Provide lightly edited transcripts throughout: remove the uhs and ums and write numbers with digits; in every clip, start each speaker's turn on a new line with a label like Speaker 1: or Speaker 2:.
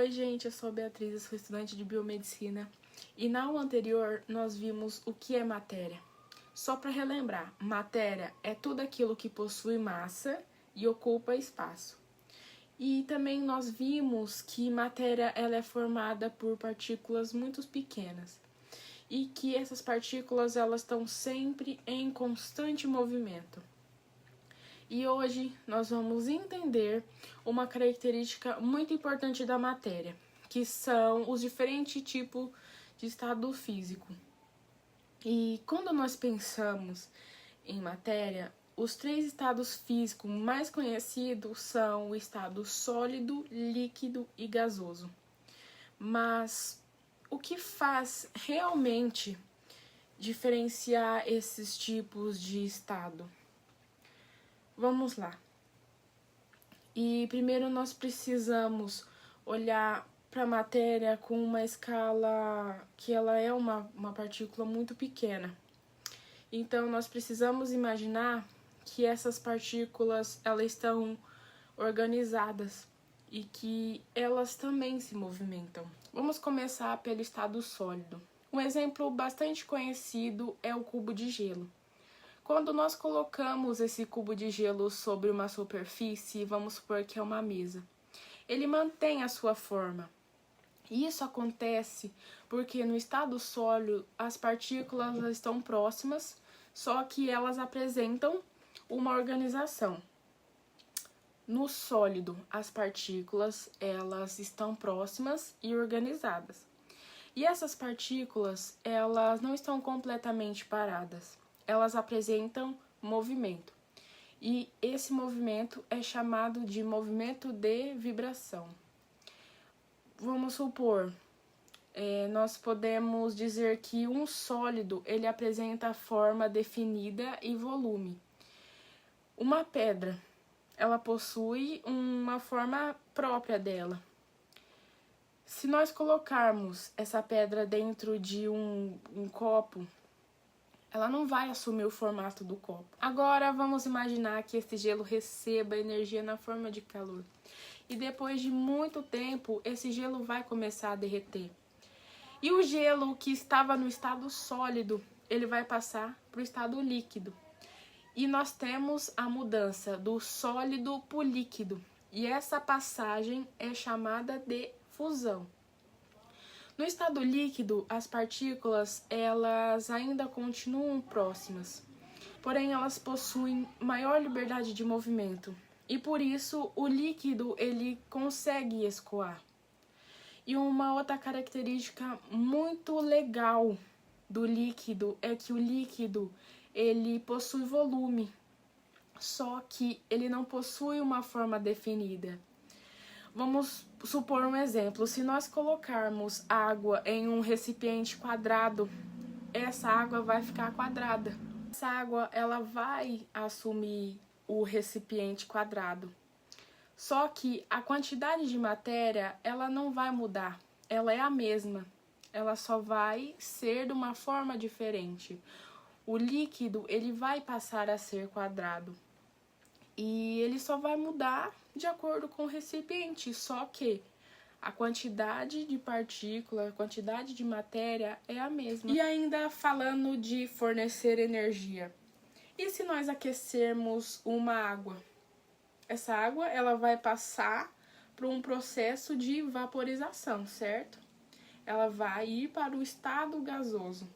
Speaker 1: Oi gente, eu sou a Beatriz, eu sou estudante de biomedicina e na aula anterior nós vimos o que é matéria. Só para relembrar, matéria é tudo aquilo que possui massa e ocupa espaço. E também nós vimos que matéria ela é formada por partículas muito pequenas e que essas partículas elas estão sempre em constante movimento. E hoje nós vamos entender uma característica muito importante da matéria, que são os diferentes tipos de estado físico. E quando nós pensamos em matéria, os 3 estados físicos mais conhecidos são o estado sólido, líquido e gasoso. Mas o que faz realmente diferenciar esses tipos de estado? Vamos lá. E primeiro nós precisamos olhar para a matéria com uma escala que ela é uma partícula muito pequena. Então nós precisamos imaginar que essas partículas elas estão organizadas e que elas também se movimentam. Vamos começar pelo estado sólido. Um exemplo bastante conhecido é o cubo de gelo. Quando nós colocamos esse cubo de gelo sobre uma superfície, vamos supor que é uma mesa, ele mantém a sua forma. Isso acontece porque no estado sólido as partículas estão próximas, só que elas apresentam uma organização. No sólido, as partículas elas estão próximas e organizadas. E essas partículas elas não estão completamente paradas. Elas apresentam movimento. E esse movimento é chamado de movimento de vibração. Vamos supor, nós podemos dizer que um sólido ele apresenta forma definida e volume. Uma pedra, ela possui uma forma própria dela. Se nós colocarmos essa pedra dentro de um copo, ela não vai assumir o formato do copo. Agora vamos imaginar que esse gelo receba energia na forma de calor. E depois de muito tempo, esse gelo vai começar a derreter. E o gelo que estava no estado sólido, ele vai passar para o estado líquido. E nós temos a mudança do sólido para o líquido. E essa passagem é chamada de fusão. No estado líquido, as partículas elas ainda continuam próximas, porém elas possuem maior liberdade de movimento e por isso o líquido ele consegue escoar. E uma outra característica muito legal do líquido é que o líquido ele possui volume, só que ele não possui uma forma definida. Vamos supor um exemplo, se nós colocarmos água em um recipiente quadrado, essa água vai ficar quadrada. Essa água ela vai assumir o recipiente quadrado. Só que a quantidade de matéria ela não vai mudar, ela é a mesma, ela só vai ser de uma forma diferente. O líquido ele vai passar a ser quadrado. E ele só vai mudar de acordo com o recipiente, só que a quantidade de partícula, a quantidade de matéria é a mesma. E ainda falando de fornecer energia. E se nós aquecermos uma água? Essa água ela vai passar por um processo de vaporização, certo? Ela vai ir para o estado gasoso.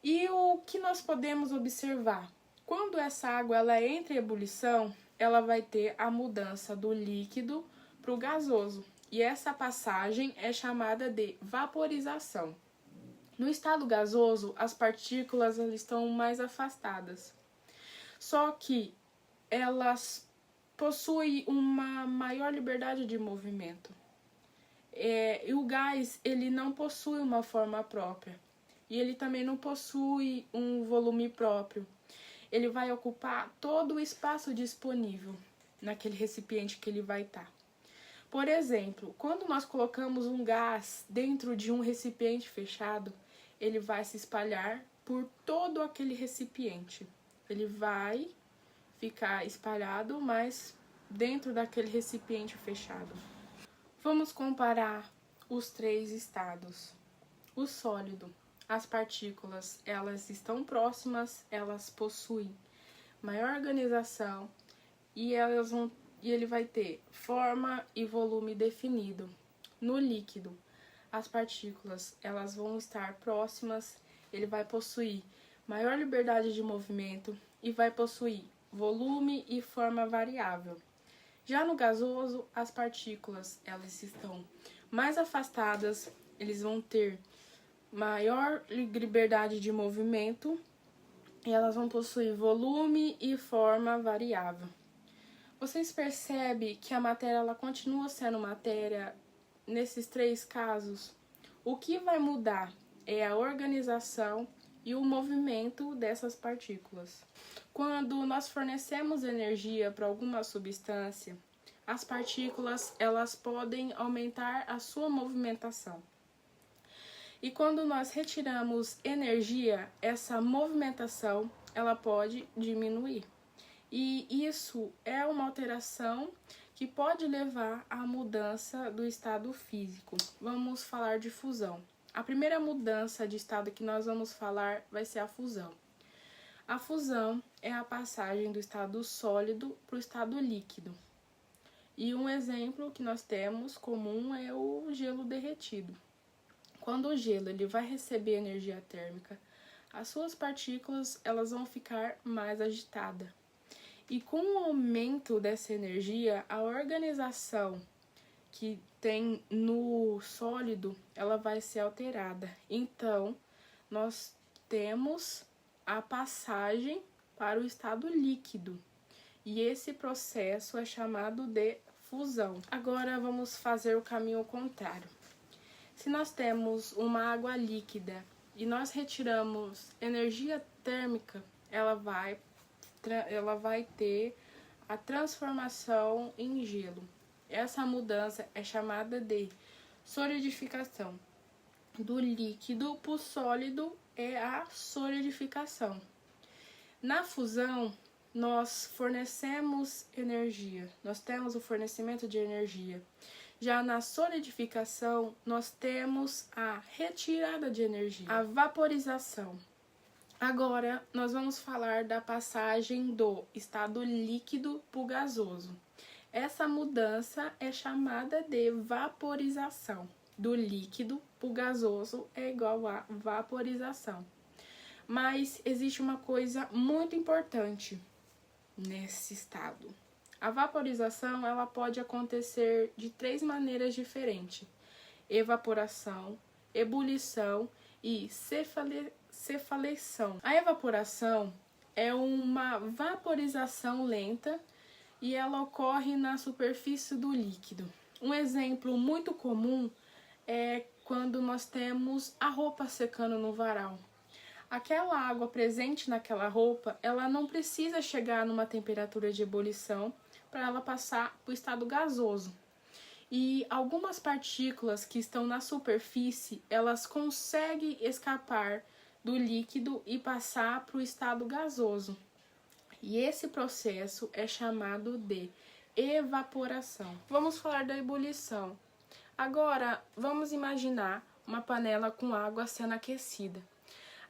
Speaker 1: E o que nós podemos observar? Quando essa água ela entra em ebulição, ela vai ter a mudança do líquido para o gasoso. E essa passagem é chamada de vaporização. No estado gasoso, as partículas elas estão mais afastadas. Só que elas possuem uma maior liberdade de movimento. E o gás ele não possui uma forma própria. E ele também não possui um volume próprio. Ele vai ocupar todo o espaço disponível naquele recipiente que ele vai estar. Por exemplo, quando nós colocamos um gás dentro de um recipiente fechado, ele vai se espalhar por todo aquele recipiente. Ele vai ficar espalhado, mas dentro daquele recipiente fechado. Vamos comparar os três estados. O sólido, as partículas, elas estão próximas, elas possuem maior organização e ele vai ter forma e volume definido. No líquido, as partículas, elas vão estar próximas, ele vai possuir maior liberdade de movimento e vai possuir volume e forma variável. Já no gasoso, as partículas, elas estão mais afastadas, eles vão ter maior liberdade de movimento e elas vão possuir volume e forma variável. Vocês percebem que a matéria ela continua sendo matéria nesses três casos? O que vai mudar é a organização e o movimento dessas partículas. Quando nós fornecemos energia para alguma substância, as partículas elas podem aumentar a sua movimentação. E quando nós retiramos energia, essa movimentação ela pode diminuir. E isso é uma alteração que pode levar à mudança do estado físico. Vamos falar de fusão. A primeira mudança de estado que nós vamos falar vai ser a fusão. A fusão é a passagem do estado sólido para o estado líquido. E um exemplo que nós temos comum é o gelo derretido. Quando o gelo ele vai receber energia térmica, as suas partículas elas vão ficar mais agitadas. E com o aumento dessa energia, a organização que tem no sólido, ela vai ser alterada. Então, nós temos a passagem para o estado líquido. E esse processo é chamado de fusão. Agora, vamos fazer o caminho contrário. Se nós temos uma água líquida e nós retiramos energia térmica, ela vai ter a transformação em gelo. Essa mudança é chamada de solidificação. Do líquido para o sólido é a solidificação. Na fusão, nós fornecemos energia, nós temos o fornecimento de energia. Já na solidificação, nós temos a retirada de energia, a vaporização. Agora, nós vamos falar da passagem do estado líquido para o gasoso. Essa mudança é chamada de vaporização. Do líquido para o gasoso é igual a vaporização. Mas existe uma coisa muito importante nesse estado. A vaporização ela pode acontecer de três maneiras diferentes: evaporação, ebulição e cefaleição. A evaporação é uma vaporização lenta e ela ocorre na superfície do líquido. Um exemplo muito comum é quando nós temos a roupa secando no varal. Aquela água presente naquela roupa, ela não precisa chegar numa temperatura de ebulição para ela passar para o estado gasoso. E algumas partículas que estão na superfície, elas conseguem escapar do líquido e passar para o estado gasoso. E esse processo é chamado de evaporação. Vamos falar da ebulição. Agora, vamos imaginar uma panela com água sendo aquecida.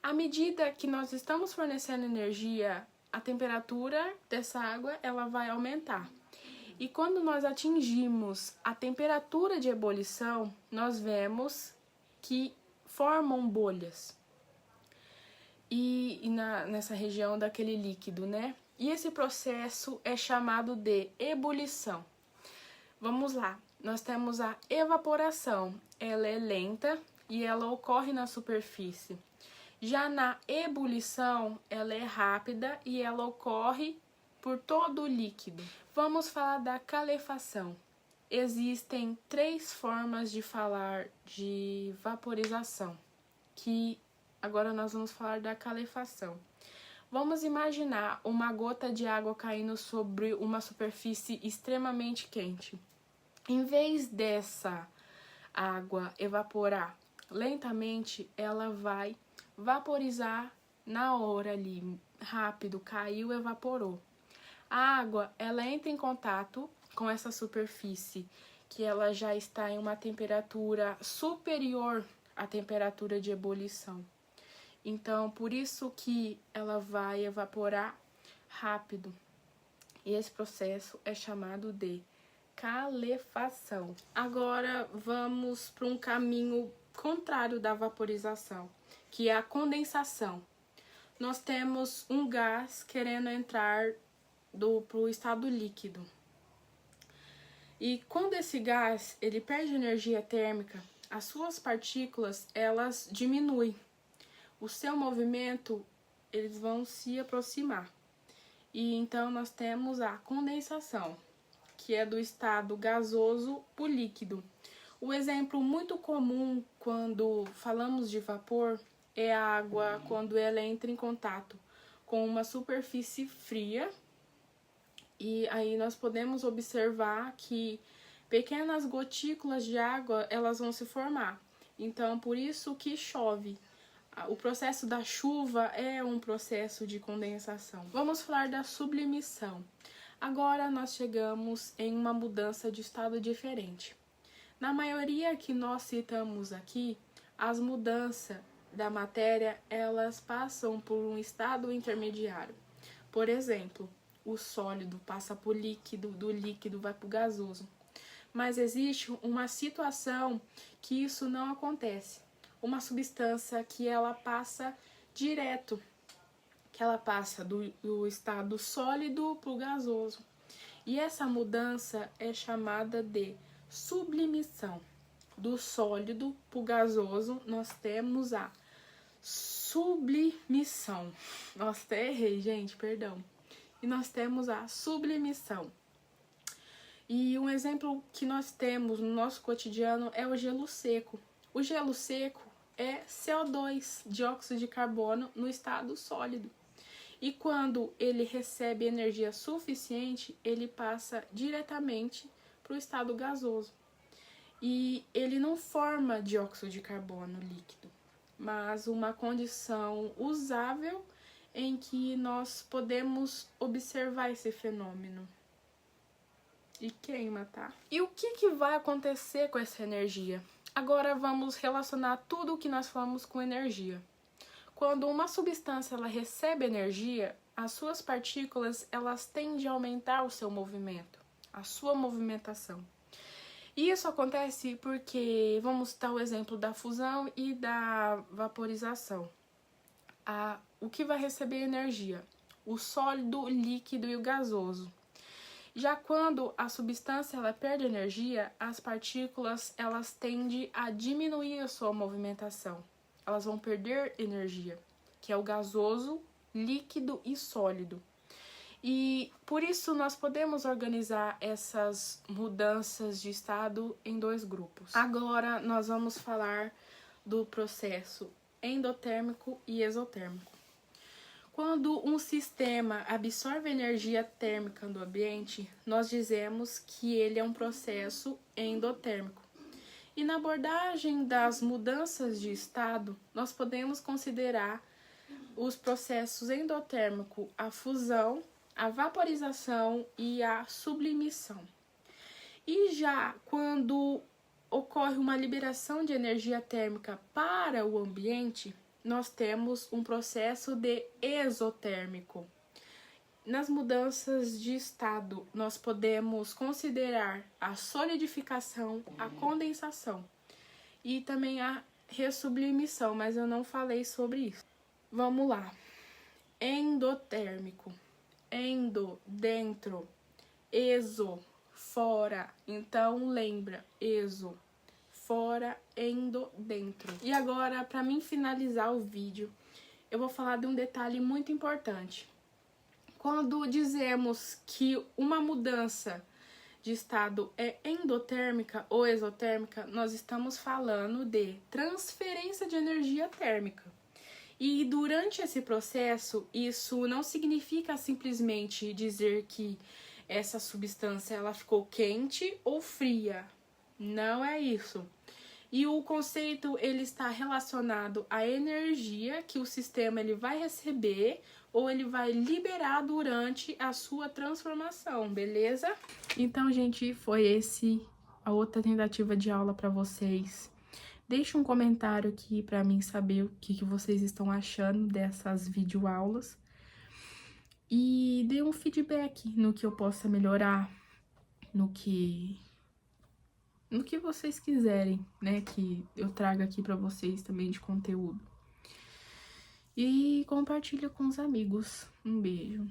Speaker 1: À medida que nós estamos fornecendo energia, a temperatura dessa água ela vai aumentar. E quando nós atingimos a temperatura de ebulição, nós vemos que formam bolhas nessa região daquele líquido, né? E esse processo é chamado de ebulição. Vamos lá, nós temos a evaporação, ela é lenta e ela ocorre na superfície. Já na ebulição, ela é rápida e ela ocorre por todo o líquido. Vamos falar da calefação. Existem três formas de falar de vaporização, que agora nós vamos falar da calefação. Vamos imaginar uma gota de água caindo sobre uma superfície extremamente quente. Em vez dessa água evaporar lentamente, ela vai vaporizar na hora ali, rápido, caiu, evaporou. A água, ela entra em contato com essa superfície que ela já está em uma temperatura superior à temperatura de ebulição. Então, por isso que ela vai evaporar rápido. E esse processo é chamado de calefação. Agora, vamos para um caminho contrário da vaporização, que é a condensação. Nós temos um gás querendo entrar para o estado líquido. E quando esse gás ele perde energia térmica, as suas partículas elas diminuem. O seu movimento, eles vão se aproximar. E então nós temos a condensação, que é do estado gasoso para o líquido. O exemplo muito comum quando falamos de vapor é a água quando ela entra em contato com uma superfície fria. E aí nós podemos observar que pequenas gotículas de água elas vão se formar. Então, por isso que chove. O processo da chuva é um processo de condensação. Vamos falar da sublimação. Agora nós chegamos em uma mudança de estado diferente. Na maioria que nós citamos aqui, as mudanças da matéria, elas passam por um estado intermediário. Por exemplo, o sólido passa por líquido, do líquido vai para o gasoso. Mas existe uma situação que isso não acontece. Uma substância que ela passa direto, que ela passa do estado sólido para o gasoso. E essa mudança é chamada de sublimação. Do sólido para o gasoso, nós temos a sublimação. Nossa, até errei, gente, perdão. E nós temos a sublimação. E um exemplo que nós temos no nosso cotidiano é o gelo seco. O gelo seco é CO2, dióxido de carbono, no estado sólido. E quando ele recebe energia suficiente, ele passa diretamente para o estado gasoso. E ele não forma dióxido de carbono líquido, mas uma condição usável em que nós podemos observar esse fenômeno. E queima, tá? E o que vai acontecer com essa energia? Agora vamos relacionar tudo o que nós falamos com energia. Quando uma substância ela recebe energia, as suas partículas elas tendem a aumentar o seu movimento, a sua movimentação. E isso acontece porque, vamos citar o exemplo da fusão e da vaporização. O que vai receber energia? O sólido, o líquido e o gasoso. Já quando a substância ela perde energia, as partículas elas tendem a diminuir a sua movimentação. Elas vão perder energia, que é o gasoso, líquido e sólido. E por isso nós podemos organizar essas mudanças de estado em dois grupos. Agora nós vamos falar do processo endotérmico e exotérmico. Quando um sistema absorve energia térmica do ambiente, nós dizemos que ele é um processo endotérmico. E na abordagem das mudanças de estado, nós podemos considerar os processos endotérmicos, a fusão, a vaporização e a sublimação. E já quando ocorre uma liberação de energia térmica para o ambiente, nós temos um processo de exotérmico. Nas mudanças de estado, nós podemos considerar a solidificação, a condensação e também a ressublimação, mas eu não falei sobre isso. Vamos lá. Endotérmico. Endo, dentro. Exo, fora. Então, lembra, exo. Fora, endo, dentro. E agora, para mim finalizar o vídeo, eu vou falar de um detalhe muito importante. Quando dizemos que uma mudança de estado é endotérmica ou exotérmica, nós estamos falando de transferência de energia térmica. E durante esse processo, isso não significa simplesmente dizer que essa substância ela ficou quente ou fria. Não é isso. E o conceito ele está relacionado à energia que o sistema ele vai receber ou ele vai liberar durante a sua transformação, beleza? Então, gente, foi esse a outra tentativa de aula para vocês. Deixe um comentário aqui para mim saber o que vocês estão achando dessas videoaulas. E dê um feedback no que eu possa melhorar, no que vocês quiserem, né, que eu traga aqui para vocês também de conteúdo. E compartilha com os amigos. Um beijo.